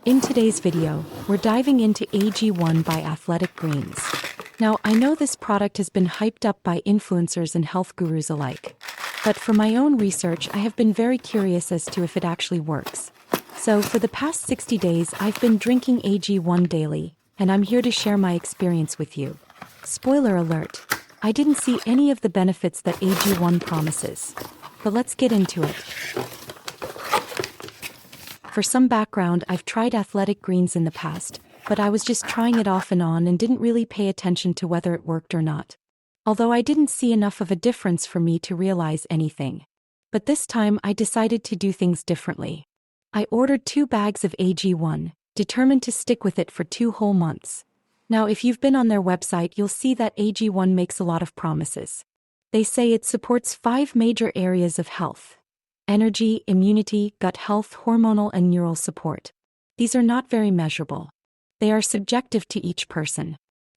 In today's video, we're diving into AG1 by Athletic Greens. Now, I know this product has been hyped up by influencers and health gurus alike. But for my own research, I have been very curious as to if it actually works. So, for the past 60 days, I've been drinking AG1 daily, and I'm here to share my experience with you. Spoiler alert, I didn't see any of the benefits that AG1 promises. But let's get into it. For some background, I've tried Athletic Greens in the past, but I was just trying it off and on and didn't really pay attention to whether it worked or not. Although I didn't see enough of a difference for me to realize anything. But this time I decided to do things differently. I ordered 2 bags of AG1, determined to stick with it for 2 whole months. Now, if you've been on their website, you'll see that AG1 makes a lot of promises. They say it supports 5 major areas of health: energy, immunity, gut health, hormonal, and neural support. These are not very measurable. They are subjective to each person.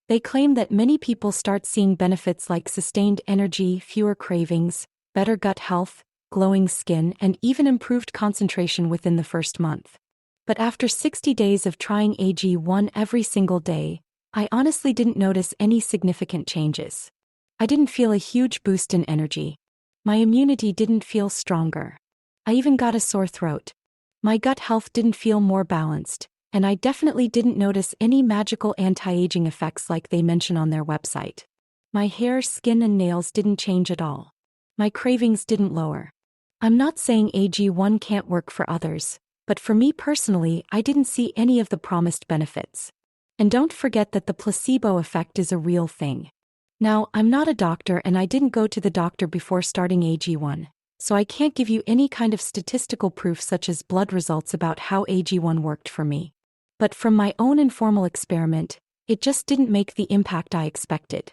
They claim that many people start seeing benefits like sustained energy, fewer cravings, better gut health, glowing skin, and even improved concentration within the first month. But after 60 days of trying AG1 every single day, I honestly didn't notice any significant changes. I didn't feel a huge boost in energy. My immunity didn't feel stronger. I even got a sore throat. My gut health didn't feel more balanced, and I definitely didn't notice any magical anti-aging effects like they mention on their website. My hair, skin, and nails didn't change at all. My cravings didn't lower. I'm not saying AG1 can't work for others, but for me personally, I didn't see any of the promised benefits. And don't forget that the placebo effect is a real thing. Now, I'm not a doctor and I didn't go to the doctor before starting AG1, so I can't give you any kind of statistical proof such as blood results about how AG1 worked for me. But from my own informal experiment, it just didn't make the impact I expected.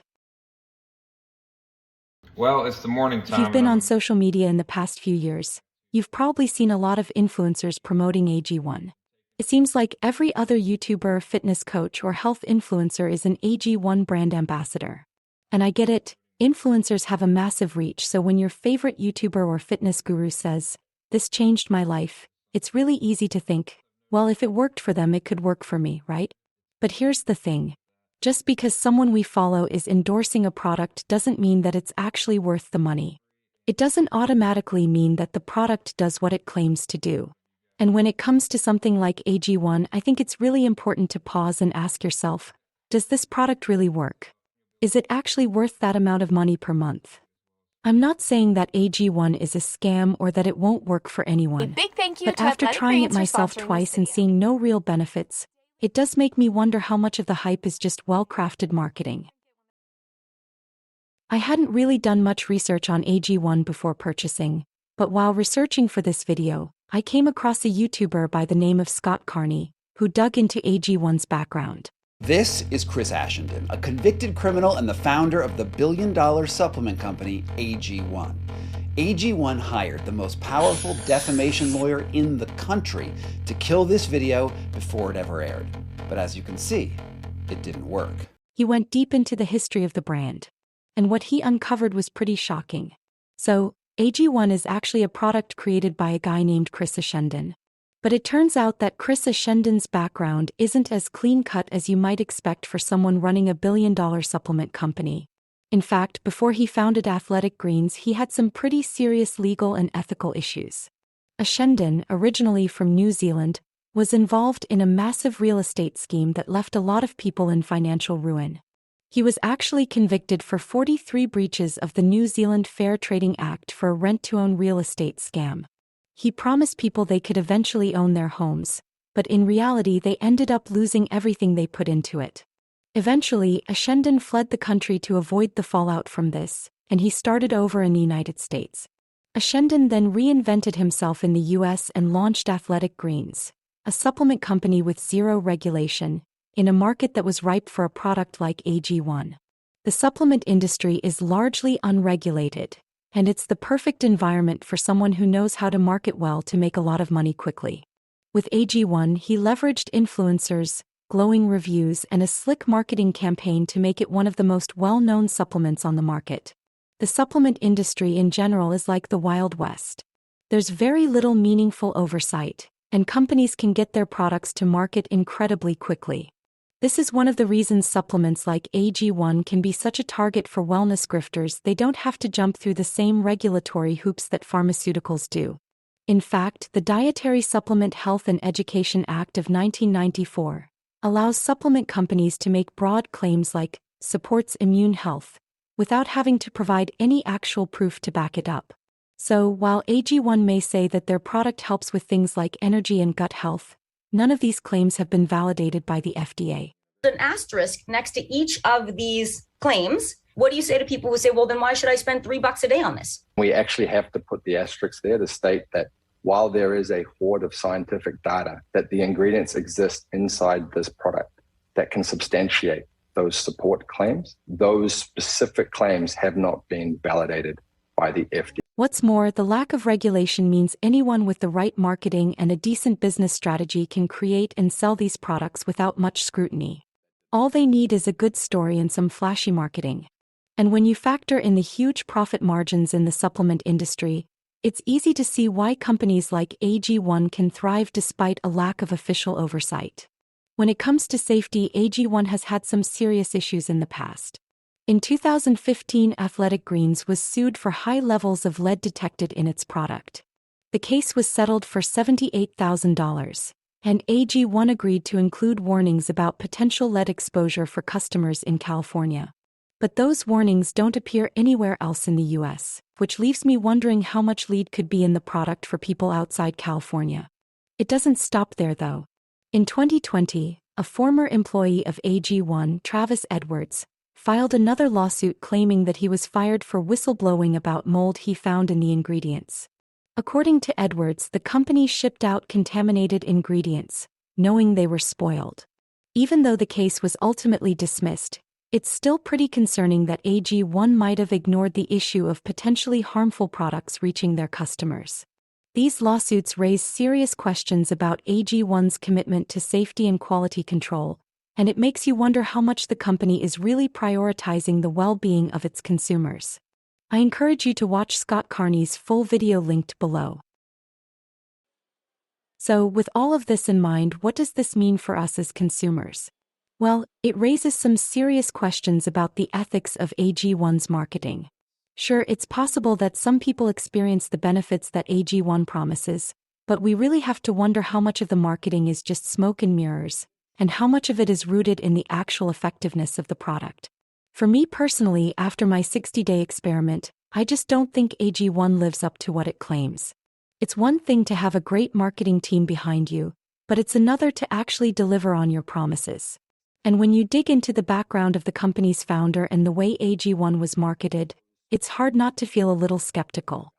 Well, it's the morning time. If you've been on social media in the past few years, you've probably seen a lot of influencers promoting AG1. It seems like every other YouTuber, fitness coach, or health influencer is an AG1 brand ambassador. And I get it, influencers have a massive reach, so when your favorite YouTuber or fitness guru says, "This changed my life," it's really easy to think, well, if it worked for them, it could work for me, right? But here's the thing. Just because someone we follow is endorsing a product doesn't mean that it's actually worth the money. It doesn't automatically mean that the product does what it claims to do. And when it comes to something like AG1, I think it's really important to pause and ask yourself, does this product really work? Is it actually worth that amount of money per month? I'm not saying that AG1 is a scam or that it won't work for anyone. A big thank you But to after Athletic trying it Greens for myself sponsoring twice this and video. seeing no real benefits, it does make me wonder how much of the hype is just well-crafted marketing. I hadn't really done much research on AG1 before purchasing, but while researching for this video, I came across a YouTuber by the name of Scott Carney, who dug into AG1's background. This is Chris Ashenden, a convicted criminal and the founder of the billion-dollar supplement company AG1. AG1 hired the most powerful defamation lawyer in the country to kill this video before it ever aired. But as you can see, it didn't work. He went deep into the history of the brand, and what he uncovered was pretty shocking. So, AG1 is actually a product created by a guy named Chris Ashenden. But it turns out that Chris Ashenden's background isn't as clean-cut as you might expect for someone running a billion-dollar supplement company. In fact, before he founded Athletic Greens, he had some pretty serious legal and ethical issues. Ashenden, originally from New Zealand, was involved in a massive real estate scheme that left a lot of people in financial ruin. He was actually convicted for 43 breaches of the New Zealand Fair Trading Act for a rent-to-own real estate scam. He promised people they could eventually own their homes, but in reality they ended up losing everything they put into it. Eventually, Ashenden fled the country to avoid the fallout from this, and he started over in the United States. Ashenden then reinvented himself in the US and launched Athletic Greens, a supplement company with zero regulation, in a market that was ripe for a product like AG1. The supplement industry is largely unregulated, and it's the perfect environment for someone who knows how to market well to make a lot of money quickly. With AG1, he leveraged influencers, glowing reviews, and a slick marketing campaign to make it one of the most well-known supplements on the market. The supplement industry in general is like the Wild West. There's very little meaningful oversight, and companies can get their products to market incredibly quickly. This is one of the reasons supplements like AG1 can be such a target for wellness grifters. They don't have to jump through the same regulatory hoops that pharmaceuticals do. In fact, the Dietary Supplement Health and Education Act of 1994 allows supplement companies to make broad claims like supports immune health without having to provide any actual proof to back it up. So, while AG1 may say that their product helps with things like energy and gut health, none of these claims have been validated by the FDA. An asterisk next to each of these claims. What do you say to people who say, well, then why should I spend $3 a day on this? We actually have to put the asterisk there to state that while there is a hoard of scientific data, that the ingredients exist inside this product that can substantiate those support claims, those specific claims have not been validated by the FDA. What's more, the lack of regulation means anyone with the right marketing and a decent business strategy can create and sell these products without much scrutiny. All they need is a good story and some flashy marketing. And when you factor in the huge profit margins in the supplement industry, it's easy to see why companies like AG1 can thrive despite a lack of official oversight. When it comes to safety, AG1 has had some serious issues in the past. In 2015, Athletic Greens was sued for high levels of lead detected in its product. The case was settled for $78,000, and AG1 agreed to include warnings about potential lead exposure for customers in California. But those warnings don't appear anywhere else in the US, which leaves me wondering how much lead could be in the product for people outside California. It doesn't stop there though. In 2020, a former employee of AG1, Travis Edwards, filed another lawsuit claiming that he was fired for whistleblowing about mold he found in the ingredients. According to Edwards, the company shipped out contaminated ingredients, knowing they were spoiled. Even though the case was ultimately dismissed, it's still pretty concerning that AG1 might have ignored the issue of potentially harmful products reaching their customers. These lawsuits raise serious questions about AG1's commitment to safety and quality control, and it makes you wonder how much the company is really prioritizing the well-being of its consumers. I encourage you to watch Scott Carney's full video linked below. So, with all of this in mind, what does this mean for us as consumers? Well, it raises some serious questions about the ethics of AG1's marketing. Sure, it's possible that some people experience the benefits that AG1 promises, but we really have to wonder how much of the marketing is just smoke and mirrors, and how much of it is rooted in the actual effectiveness of the product. For me personally, after my 60-day experiment, I just don't think AG1 lives up to what it claims. It's one thing to have a great marketing team behind you, but it's another to actually deliver on your promises. And when you dig into the background of the company's founder and the way AG1 was marketed, it's hard not to feel a little skeptical.